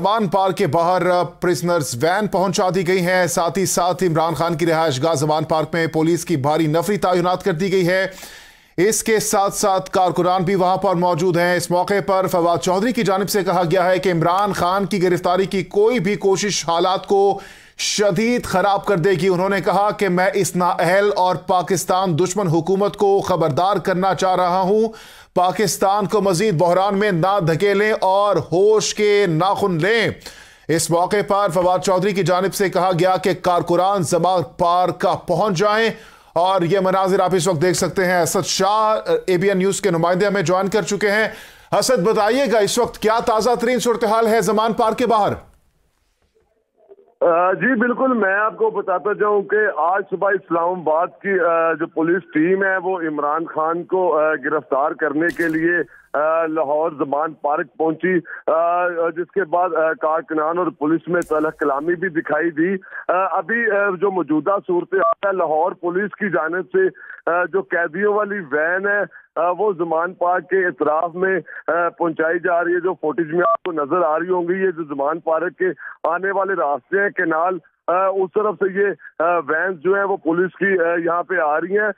ज़मान park के बाहर prisoners van पहुंचा दी गई है। साथ ही साथ इमरान खान की रिहायशगाह ज़मान पार्क में पुलिस की भारी नफरी तैनात कर दी गई है। इसके साथ साथ कारकुनान भी वहां पर मौजूद हैं। इस मौके पर फवाद चौधरी की जानिब से कहा गया है कि इमरान खान की गिरफ्तारी की कोई भी कोशिश हालात को शदीद खराब कर देगी। उन्होंने कहा कि मैं इस नाअहल और पाकिस्तान दुश्मन हुकूमत को खबरदार करना चाह रहा हूं, पाकिस्तान को मजीद बहरान में ना धकेलें और होश के नाखुन लें। इस मौके पर फवाद चौधरी की जानिब से कहा गया कि कारकुनान ज़मान पार्क का पहुंच जाएं। और ये मनाजिर आप इस वक्त देख सकते हैं। असद शाह एबीएन न्यूज के नुमाइंदे हमें ज्वाइन कर चुके हैं। असद, बताइएगा इस वक्त क्या ताजा तरीन सूरत हाल है ज़मान पार्क के बाहर? जी बिल्कुल, मैं आपको बताता जाऊं कि आज सुबह इस्लामाबाद की जो पुलिस टीम है वो इमरान खान को गिरफ्तार करने के लिए लाहौर ज़मान पार्क पहुंची, जिसके बाद कारकुनान और पुलिस में तलख कलामी भी दिखाई दी। अभी जो मौजूदा सूरत है, लाहौर पुलिस की जानिब से जो कैदियों वाली वैन है वो ज़मान पार्क के इतराफ में पहुंचाई जा रही है। जो फुटेज में आपको नजर आ रही होंगी, ये जो ज़मान पार्क के आने वाले रास्ते हैं केनाल, उस तरफ से ये वैन जो है वो पुलिस की यहाँ पे आ रही हैं।